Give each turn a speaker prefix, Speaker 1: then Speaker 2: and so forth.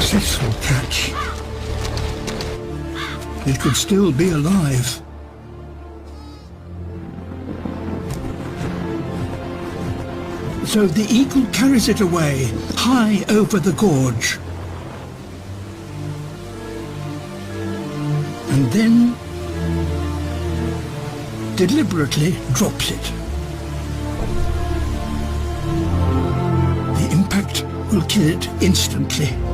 Speaker 1: successful catch. It could still be alive. So the eagle carries it away, high over the gorge. And then deliberately drops it. The impact will kill it instantly.